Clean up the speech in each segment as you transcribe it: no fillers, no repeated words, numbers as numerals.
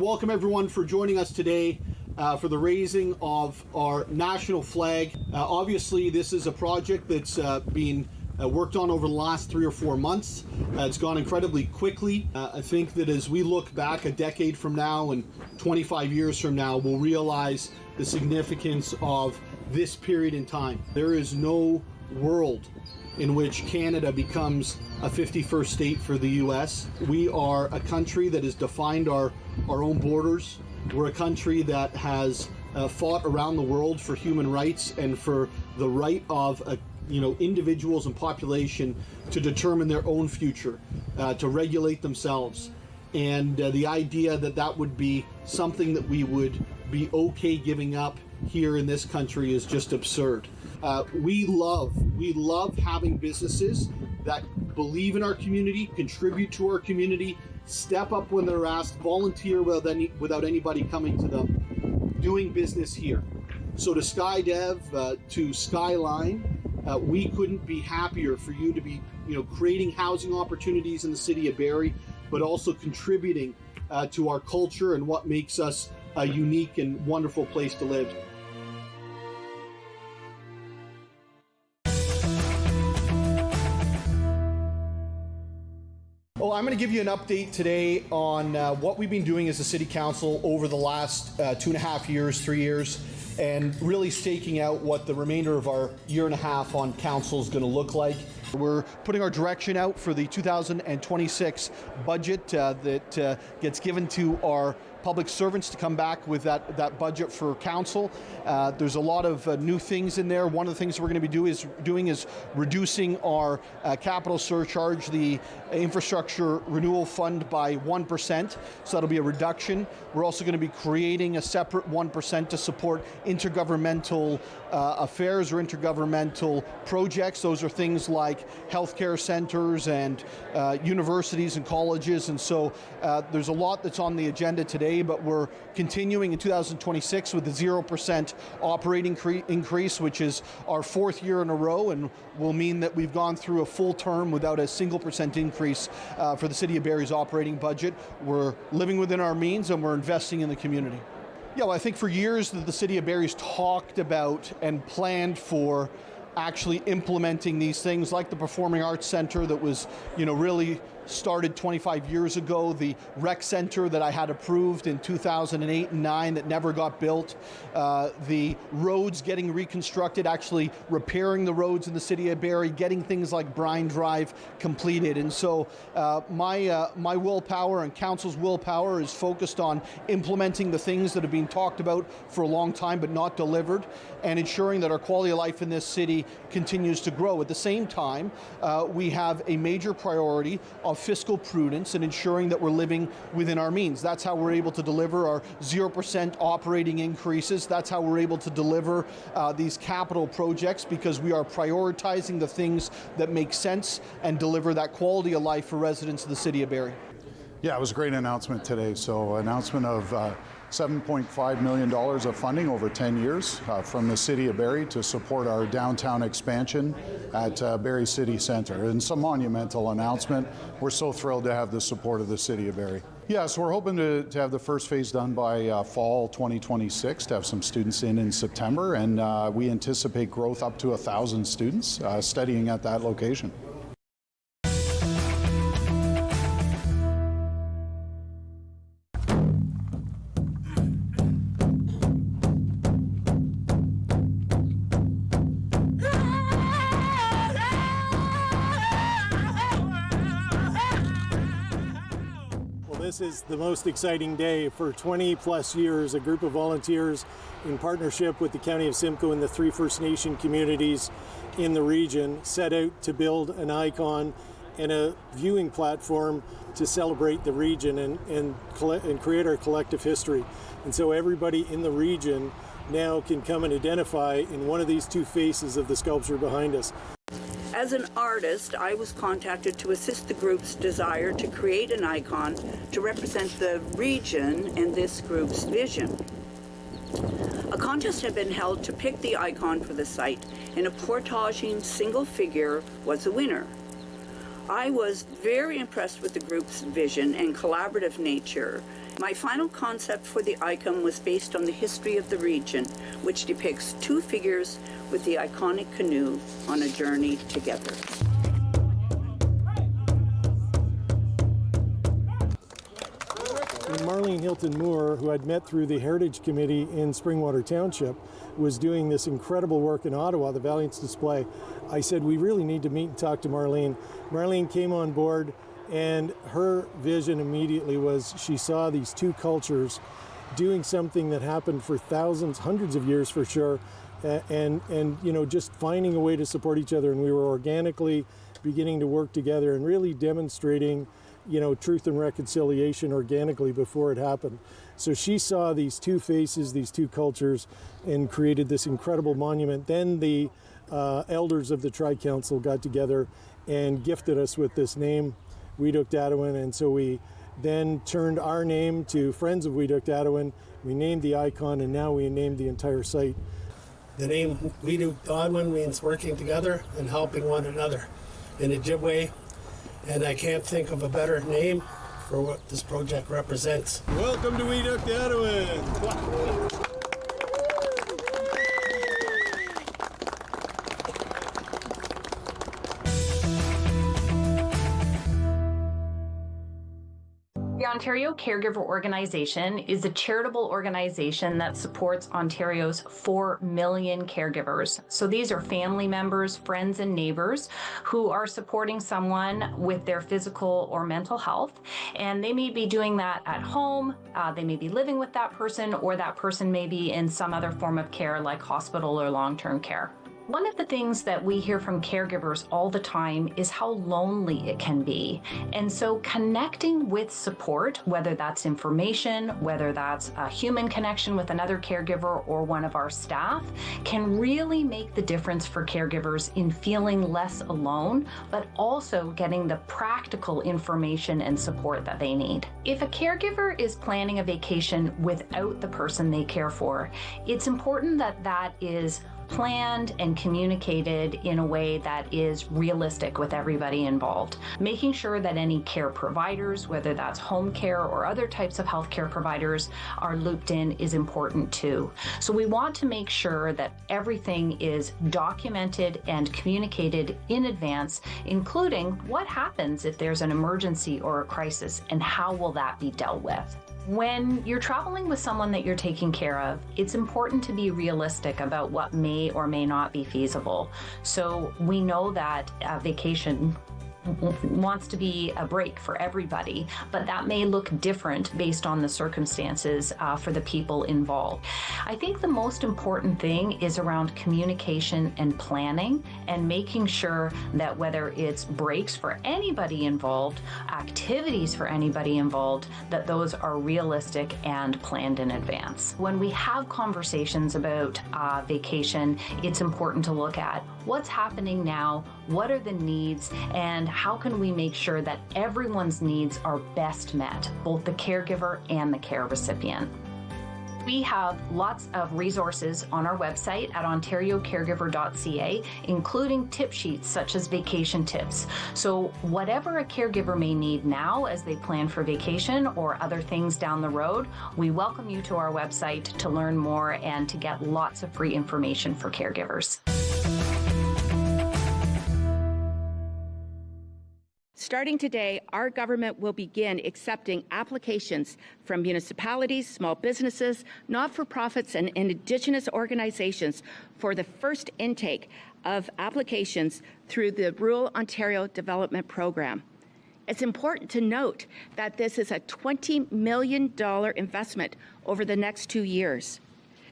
welcome everyone for joining us today for the raising of our national flag. Obviously, this is a project that's been worked on over the last 3 or 4 months. It's gone incredibly quickly. I think that as we look back a decade from now and 25 years from now, we'll realize the significance of this period in time. There is no world in which Canada becomes a 51st state for the US. We are a country that has defined our own borders. We're a country that has fought around the world for human rights and for the right of individuals and population to determine their own future, to regulate themselves. And the idea that that would be something that we would be okay giving up here in this country is just absurd. We love having businesses that believe in our community, contribute to our community, step up when they're asked, volunteer without anybody coming to them, doing business here. So to SkyDev, to Skyline, we couldn't be happier for you to be creating housing opportunities in the city of Barrie, but also contributing to our culture and what makes us a unique and wonderful place to live. Well, I'm going to give you an update today on what we've been doing as a City Council over the last 2.5 years, 3 years, and really staking out what the remainder of our 1.5 years on council is going to look like. We're putting our direction out for the 2026 budget that gets given to our public servants to come back with that budget for council. There's a lot of new things in there. One of the things we're going to be doing is reducing our capital surcharge, the infrastructure renewal fund, by 1%. So that'll be a reduction. We're also going to be creating a separate 1% to support intergovernmental affairs or intergovernmental projects. Those are things like healthcare centers and universities and colleges. And so there's a lot that's on the agenda today, but we're continuing in 2026 with the 0% operating increase, which is our 4th year in a row, and will mean that we've gone through a full term without a single % increase for the City of Barrie's operating budget. We're living within our means and we're investing in the community. Yeah, well, I think for years that the City of Barrie's talked about and planned for actually implementing these things, like the Performing Arts Center that was, really started 25 years ago, the rec center that I had approved in 2008 and 9 that never got built, the roads getting reconstructed, actually repairing the roads in the City of Barrie, getting things like Brine Drive completed. And so my willpower and council's willpower is focused on implementing the things that have been talked about for a long time but not delivered, and ensuring that our quality of life in this city continues to grow. At the same time, we have a major priority of fiscal prudence and ensuring that we're living within our means. That's how we're able to deliver our 0% operating increases. That's how we're able to deliver these capital projects, because we are prioritizing the things that make sense and deliver that quality of life for residents of the City of Barrie. Yeah, it was a great announcement today. So announcement of $7.5 million of funding over 10 years from the City of Barrie to support our downtown expansion at Barrie City Centre. And it's a monumental announcement. We're so thrilled to have the support of the City of Barrie. Yeah, so we're hoping to have the first phase done by fall 2026, to have some students in September, and we anticipate growth up to 1,000 students studying at that location. This is the most exciting day. For 20 plus years, a group of volunteers in partnership with the County of Simcoe and the 3 First Nation communities in the region set out to build an icon and a viewing platform to celebrate the region and create our collective history. And so everybody in the region now can come and identify in one of these 2 faces of the sculpture behind us. As an artist, I was contacted to assist the group's desire to create an icon to represent the region and this group's vision. A contest had been held to pick the icon for the site, and a portaging single figure was the winner. I was very impressed with the group's vision and collaborative nature. My final concept for the icon was based on the history of the region, which depicts two figures with the iconic canoe on a journey together. When Marlene Hilton Moore, who I'd met through the Heritage Committee in Springwater Township, was doing this incredible work in Ottawa, the Valiance Display, I said, we really need to meet and talk to Marlene. Marlene came on board, and her vision immediately was she saw these two cultures doing something that happened for thousands, hundreds of years for sure, and you know, just finding a way to support each other. And we were organically beginning to work together and really demonstrating, you know, truth and reconciliation organically before it happened. So she saw these two faces, these two cultures, and created this incredible monument. Then the elders of the Tri-Council got together and gifted us with this name, Wiidookdaadiwin, and so we then turned our name to Friends of Wiidookdaadiwin. We named the icon, and now we named the entire site. The name Wiidookdaadiwin means working together and helping one another in a Ojibwe, and I can't think of a better name for what this project represents. Welcome to Wiidookdaadiwin! The Ontario Caregiver Organization is a charitable organization that supports Ontario's 4 million caregivers. So these are family members, friends, and neighbors who are supporting someone with their physical or mental health. And they may be doing that at home, they may be living with that person, or that person may be in some other form of care like hospital or long-term care. One of the things that we hear from caregivers all the time is how lonely it can be. And so connecting with support, whether that's information, whether that's a human connection with another caregiver or one of our staff, can really make the difference for caregivers in feeling less alone, but also getting the practical information and support that they need. If a caregiver is planning a vacation without the person they care for, it's important that that is planned and communicated in a way that is realistic with everybody involved. Making sure that any care providers, whether that's home care or other types of healthcare providers, are looped in is important too. So we want to make sure that everything is documented and communicated in advance, including what happens if there's an emergency or a crisis and how will that be dealt with. When you're traveling with someone that you're taking care of, it's important to be realistic about what may or may not be feasible. So we know that a vacation wants to be a break for everybody, but that may look different based on the circumstances for the people involved. I think the most important thing is around communication and planning and making sure that whether it's breaks for anybody involved, activities for anybody involved, that those are realistic and planned in advance. When we have conversations about vacation, it's important to look at what's happening now, what are the needs, and how can we make sure that everyone's needs are best met, both the caregiver and the care recipient. We have lots of resources on our website at ontariocaregiver.ca, including tip sheets such as vacation tips. So whatever a caregiver may need now as they plan for vacation or other things down the road, we welcome you to our website to learn more and to get lots of free information for caregivers. Starting today, our government will begin accepting applications from municipalities, small businesses, not-for-profits, and Indigenous organizations for the first intake of applications through the Rural Ontario Development Program. It's important to note that this is a $20 million investment over the next 2 years.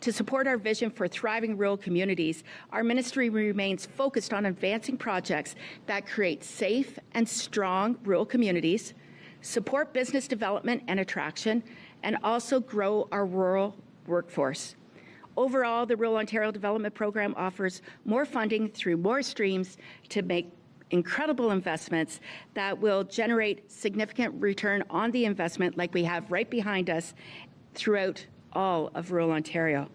To support our vision for thriving rural communities, our ministry remains focused on advancing projects that create safe and strong rural communities, support business development and attraction, and also grow our rural workforce. Overall, the Rural Ontario Development Program offers more funding through more streams to make incredible investments that will generate significant return on the investment like we have right behind us throughout all of rural Ontario.